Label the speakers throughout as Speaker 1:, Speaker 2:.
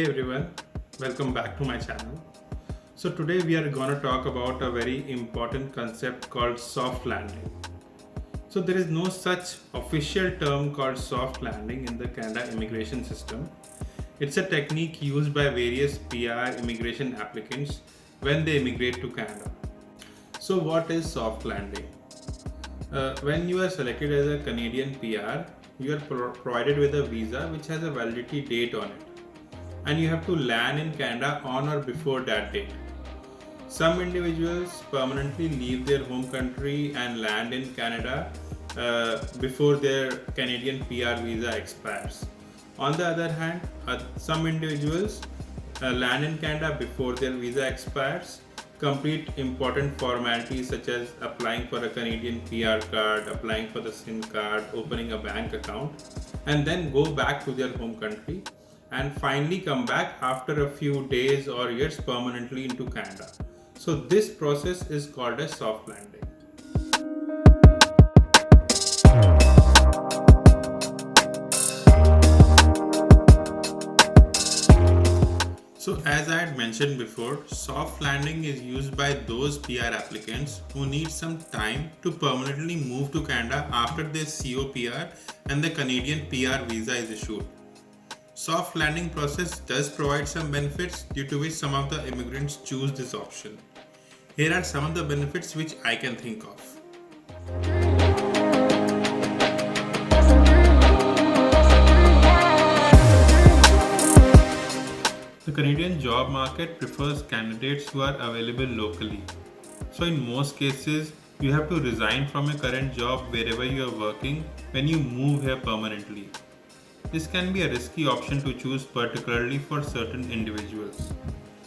Speaker 1: everyone, welcome back to my channel. So today we are going to talk about a very important concept called soft landing. So there is no such official term called soft landing in the Canada immigration system. It's a technique used by various PR immigration applicants when they immigrate to Canada. So what is soft landing? When you are selected as a Canadian PR, you are provided with a visa which has a validity date on it, and you have to land in Canada on or before that date. Some individuals permanently leave their home country and land in Canada before their Canadian PR visa expires. On the other hand, some individuals land in Canada before their visa expires, complete important formalities such as applying for a Canadian PR card, applying for the SIM card, opening a bank account, and then go back to their home country and finally come back after a few days or years permanently into Canada. So this process is called a soft landing. So as I had mentioned before, soft landing is used by those PR applicants who need some time to permanently move to Canada after their COPR and the Canadian PR visa is issued. Soft landing process does provide some benefits due to which some of the immigrants choose this option. Here are some of the benefits which I can think of. The Canadian job market prefers candidates who are available locally. So in most cases, you have to resign from your current job wherever you are working when you move here permanently. This can be a risky option to choose, particularly for certain individuals.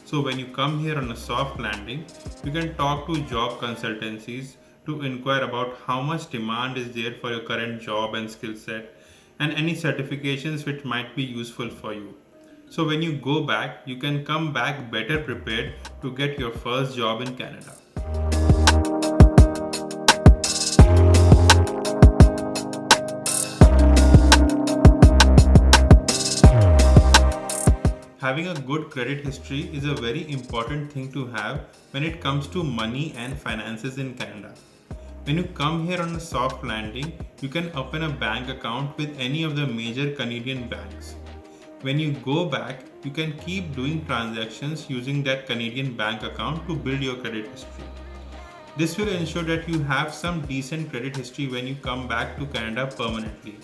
Speaker 1: So when you come here on a soft landing, you can talk to job consultancies to inquire about how much demand is there for your current job and skill set, and any certifications which might be useful for you. So when you go back, you can come back better prepared to get your first job in Canada. Having a good credit history is a very important thing to have when it comes to money and finances in Canada. When you come here on a soft landing, you can open a bank account with any of the major Canadian banks. When you go back, you can keep doing transactions using that Canadian bank account to build your credit history. This will ensure that you have some decent credit history when you come back to Canada permanently,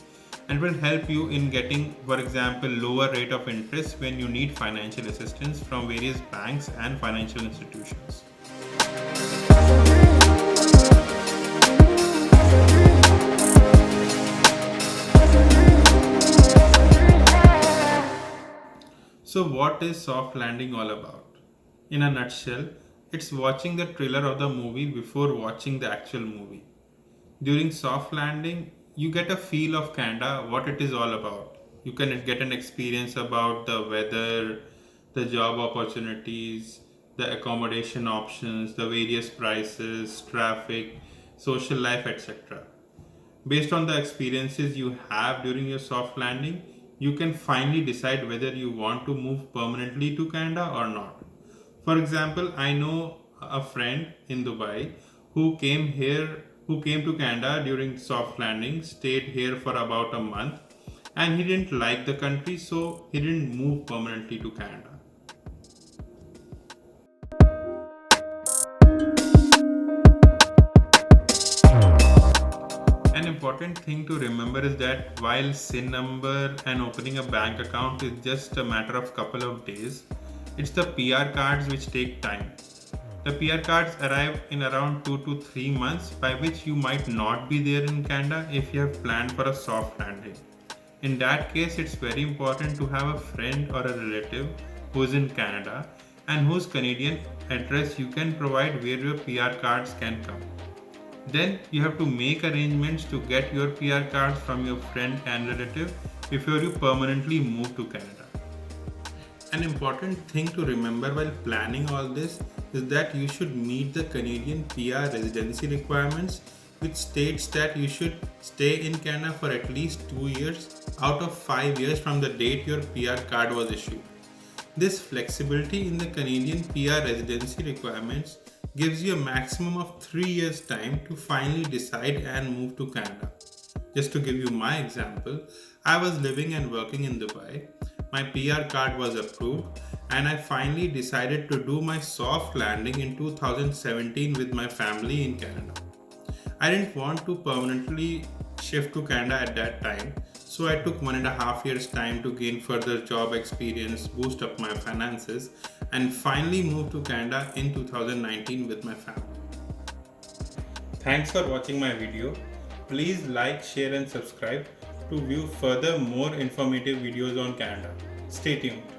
Speaker 1: and will help you in getting, for example, lower rate of interest when you need financial assistance from various banks and financial institutions. So what is soft landing all about? In a nutshell, it's watching the trailer of the movie before watching the actual movie. During soft landing, you get a feel of Canada, what it is all about. You can get an experience about the weather, the job opportunities, the accommodation options, the various prices, traffic, social life, etc. Based on the experiences you have during your soft landing, you can finally decide whether you want to move permanently to Canada or not. For example, I know a friend in Dubai who came to Canada during soft landing, stayed here for about a month, and he didn't like the country, so he didn't move permanently to Canada. An important thing to remember is that while SIN number and opening a bank account is just a matter of couple of days, it's the PR cards which take time. The PR cards arrive in around 2 to 3 months, by which you might not be there in Canada if you have planned for a soft landing. In that case, it's very important to have a friend or a relative who is in Canada and whose Canadian address you can provide where your PR cards can come. Then you have to make arrangements to get your PR cards from your friend and relative before you permanently move to Canada. An important thing to remember while planning all this is that you should meet the Canadian PR residency requirements, which states that you should stay in Canada for at least 2 years out of 5 years from the date your PR card was issued. This flexibility in the Canadian PR residency requirements gives you a maximum of 3 years time to finally decide and move to Canada. Just to give you my example, I was living and working in Dubai. My PR card was approved and I finally decided to do my soft landing in 2017 with my family in Canada. I didn't want to permanently shift to Canada at that time, so I took 1.5 years time to gain further job experience, boost up my finances, and finally moved to Canada in 2019 with my family. Thanks for watching my video. Please like, share and subscribe to view further more informative videos on Canada. Stay tuned.